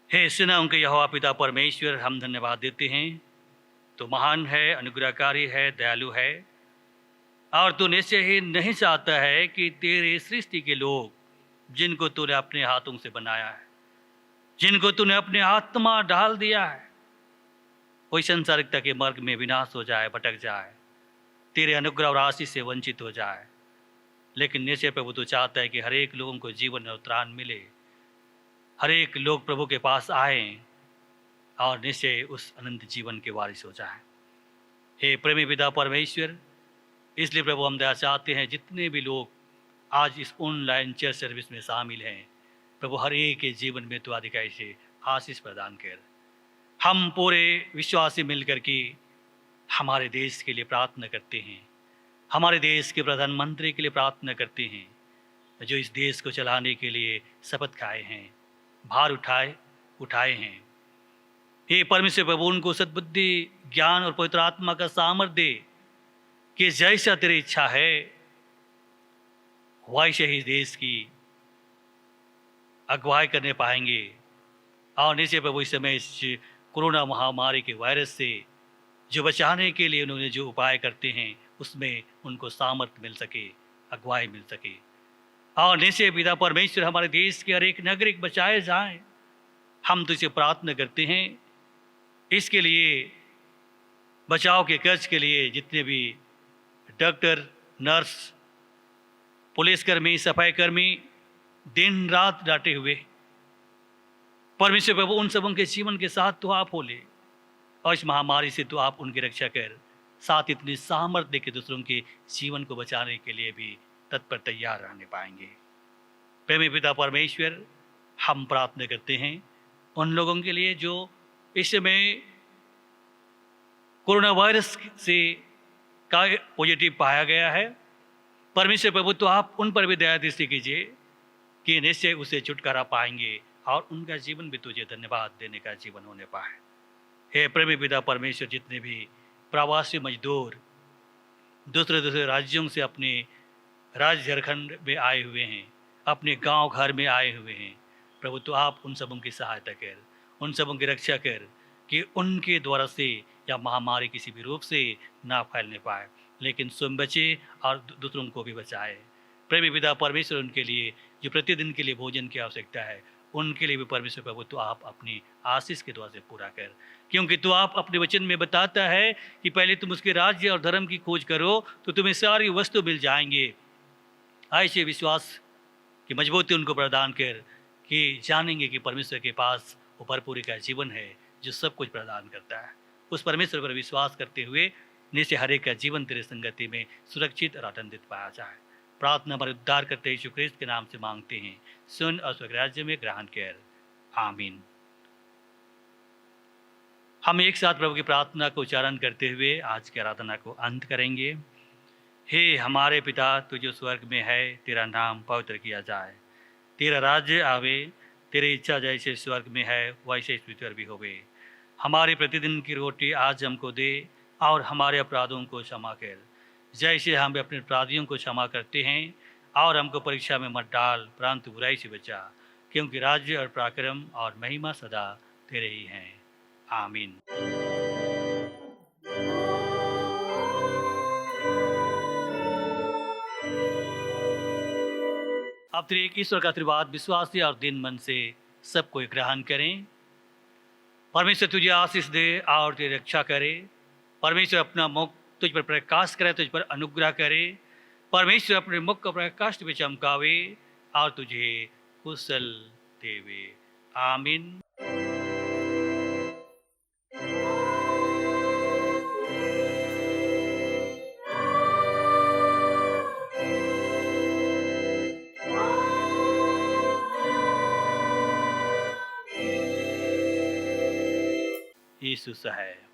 हे सेनाओं के यहोवा पिता परमेश्वर, हम धन्यवाद देते हैं। तो महान है, अनुग्रहकारी है, दयालु है, और तू निश्चय ही नहीं चाहता है कि तेरे सृष्टि के लोग जिनको तूने अपने हाथों से बनाया है, जिनको तूने अपने आत्मा डाल दिया है, कोई संसारिकता के मार्ग में विनाश हो जाए, भटक जाए, तेरे अनुग्रह और आशीष से वंचित हो जाए। लेकिन निश्चय प्रभु तू चाहता है कि हर एक लोगों को जीवन और त्राण मिले, हर एक लोग प्रभु के पास आए और निश्चय उस अनंत जीवन के वारिस हो जाए। हे प्रेमी पिता परमेश्वर, इसलिए प्रभु हम दया चाहते हैं जितने भी लोग आज इस ऑनलाइन चर्च सर्विस में शामिल हैं, प्रभु हर एक के जीवन में तू अधिकारी से आशीष प्रदान कर। हम पूरे विश्वास से मिलकर के हमारे देश के लिए प्रार्थना करते हैं, हमारे देश के प्रधानमंत्री के लिए प्रार्थना करते हैं, जो इस देश को चलाने के लिए शपथ खाए हैं, भार उठाए हैं। हे परमेश्वर प्रभु, उनको सद्बुद्धि, ज्ञान और पवित्र आत्मा का सामर्थ्य दे कि जैसा तेरी इच्छा है वैसे ही देश की अगुवाई करने पाएंगे। और निश्चय प्रभु इस समय इस कोरोना महामारी के वायरस से जो बचाने के लिए उन्होंने जो उपाय करते हैं उसमें उनको सामर्थ्य मिल सके, अगुवाई मिल सके। और निश्चय पिता परमेश्वर, हमारे देश के हर एक नागरिक बचाए जाएं, हम तुझसे प्रार्थना करते हैं। इसके लिए बचाव के कर्ज के लिए जितने भी डॉक्टर, नर्स, पुलिसकर्मी, सफाई कर्मी दिन रात डांटे हुए, परमेश्वर प्रभु उन सबों के जीवन के साथ तो आप हो ले, और इस महामारी से तो आप उनकी रक्षा कर, साथ इतनी सामर्थ्य के दूसरों के जीवन को बचाने के लिए भी तत्पर तैयार रहने पाएंगे। प्रेमी पिता परमेश्वर, हम प्रार्थना करते हैं उन लोगों के लिए जो इस समय कोरोना वायरस से का पॉजिटिव पाया गया है। परमेश्वर प्रभु, तो आप उन पर भी दया दृष्टि कीजिए कि निश्चय उसे छुटकारा पाएंगे और उनका जीवन भी तुझे धन्यवाद देने का जीवन होने पाए। हे प्रेमी पिता परमेश्वर, जितने भी प्रवासी मजदूर दूसरे राज्यों से अपने राज्य झारखंड में आए हुए हैं, अपने गांव घर में आए हुए हैं, प्रभु तो आप उन सबों की सहायता कर, उन सबों की रक्षा कर कि उनके द्वारा से या महामारी किसी भी रूप से ना फैलने पाए, लेकिन स्वयं बचे और दूसरों को भी बचाए। प्रेमी पिता परमेश्वर, उनके लिए जो प्रतिदिन के लिए भोजन की आवश्यकता है, उनके लिए भी परमेश्वर प्रभु तो आप अपनी आशीष के द्वारा से पूरा कर, क्योंकि तो आप अपने वचन में बताता है कि पहले तुम उसके राज्य और धर्म की खोज करो तो तुम्हें सारी वस्तु मिल जाएंगे। ऐसे विश्वास की मजबूती उनको प्रदान कर कि जानेंगे कि परमेश्वर के पास वो भरपूरी का जीवन है जो सब कुछ प्रदान करता है। उस परमेश्वर पर विश्वास करते हुए निश्चय हर एक का जीवन तेरे संगति में सुरक्षित और आनंदित पाया जाए। प्रार्थना पर उद्धार करते यीशु क्रिस्त के नाम से मांगते हैं, सुन और स्वर्ग राज्य में ग्रहण कर, आमीन। हम एक साथ प्रभु की प्रार्थना को उच्चारण करते हुए आज की आराधना को अंत करेंगे। हे हमारे पिता, तू जो स्वर्ग में है, तेरा नाम पवित्र किया जाए, तेरा राज्य आवे, तेरी इच्छा जैसे स्वर्ग में है वैसे पृथ्वी पर भी होवे। हमारी प्रतिदिन की रोटी आज हमको दे, और हमारे अपराधों को क्षमा कर जैसे हम अपने अपराधियों को क्षमा करते हैं, और हमको परीक्षा में मत डाल परंतु बुराई से बचा, क्योंकि राज्य और पराक्रम और महिमा सदा तेरे ही हैं, आमीन। अब तेरे एक ईश्वर का आशीर्वाद विश्वासी और दिन मन से सबको ग्रहण करें। परमेश्वर तुझे आशीष दे और तेरी रक्षा करे। परमेश्वर अपना मुख तुझ पर प्रकाश करे, तुझ पर अनुग्रह करे। परमेश्वर अपने मुख का प्रकाश तुझे चमकावे और तुझे कुशल देवे, आमीन। यीशु है।